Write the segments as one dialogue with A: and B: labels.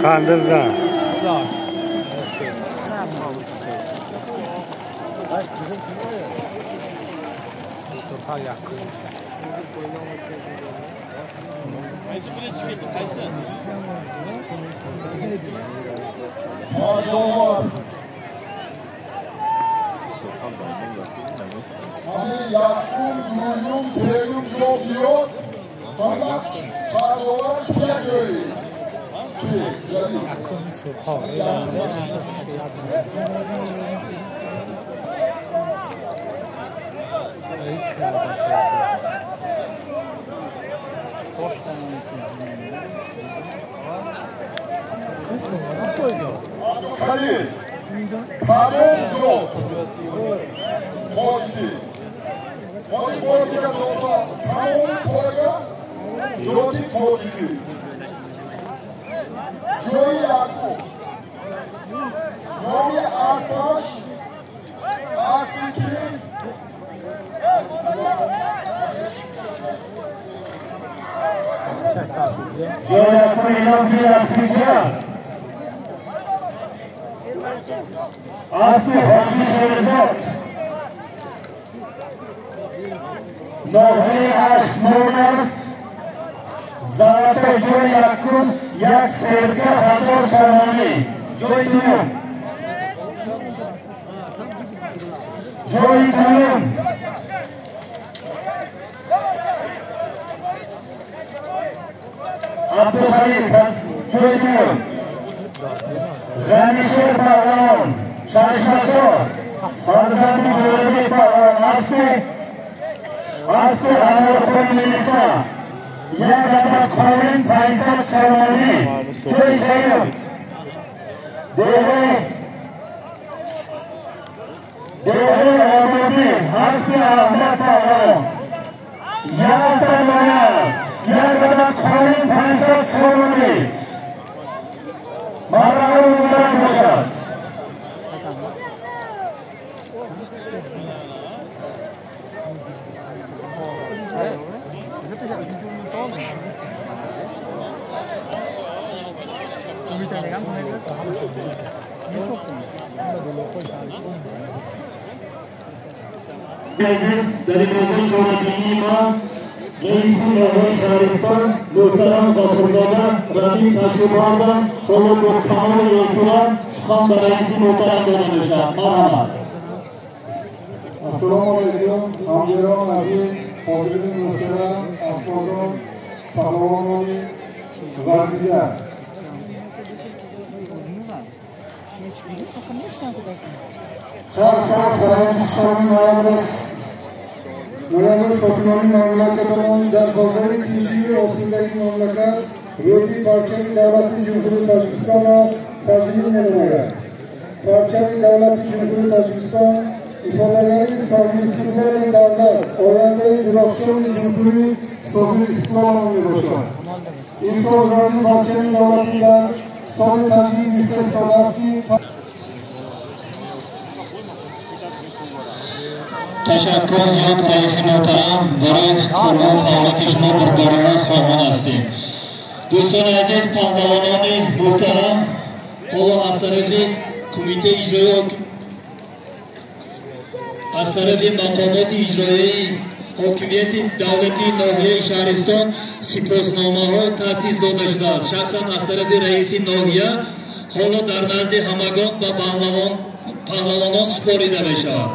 A: خنده زن
B: Hani yakın duyum sevim çok yok. Fakat sarılar kiyatıyor. Halil, Kamon Zot, Forti, Forti Zot'a, Kamon Forga, Zoti Forti, Joy Yakub, Nomi Artaş, Akbikin,
C: Joy Yakub ilan biraz küçüğüz. Aspi Hoji Sherzod Nohey Ashk Mo'nast Zalato Joy Yakub yak Serga Hazor Somoni Joy Duyum Joy Duyum Abdulhalik Joy Duyum Ghanisher Pahlavon Chashmaso Farzandi Jo'rabek Pahlavon Aspi Anvarxon Melisa Yakada Qorin Faysal Somoni Joy Sayum Dehe Omadi Aspi Ahmad Pahlavon Yalta Noyar Yakada Qorin Faysal Somoni Marhaba bilan boshlaymiz. Aziz Daribozon Jo'radini imom Reisi Nohey Shahriston Muhtaram G'afurzoda Rabin Tashrifxonda Xolib Kamol Yekula Suxan Raisi Muhtaram Donishlar. Marhamat.
B: Assalomu alaykum, hamjiron aziz, hozirgi muhtaram Asqozon Pahlavononi vazirlar. Har sal sarayimiz noyabr Sotimoniy mamlakati tomonidan darhozirgi tinchlik ostidagi mamlakat ro'zi barchaviy davlati Jumhuriyati Tojikiston va tajrid e'lon barchaviy davlati Jumhuriyati Tojikiston ifodalari sog'liq istiqbolli davlat oyatli juroqshoni Jumhuriyat so'zi istiqbolli boshlar. Inson ro'zi barchaviy davlatidan sog'liq tajrid müstesnaski
C: Tashakkur ziyod raisi muhtaram برای قربان فعالیت شما برداران خواهان هستیم. دوستان عزیز پهلوانان محترم حالا از طرف کمیته اجرایی از طرف مقامات اجرایی حاکمیت دولتی ناحیه شهرستان سپاسنامه ها تأسیس داده شده است. شخصا از طرف رئیس ناحیه حالا در نزد همگان و پهلوانان سپاریده می شود.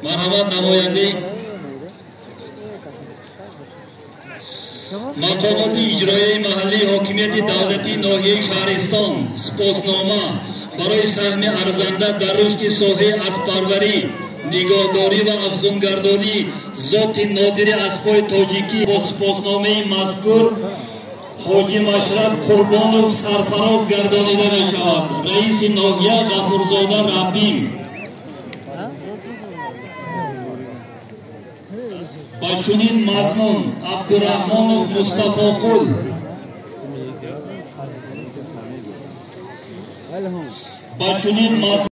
C: مرحمت نماینده مقامات اجرایی محلی حاکمیت دولتی ناحیه شهرستان سپاسنامه برای سهم ارزنده در رشد ساحه اسب‌پروری نگهداری و افزونگردانی ذات نادر اسب‌های تاجیکی با سپاسنامه مذکور حاجی مشرف قربانوف سرفراز گردانیده می شود. رئیس ناحیه غفورزاده ربیم باشونین مضمون عبدالرحمانوف مصطفی قل باشونین مضمون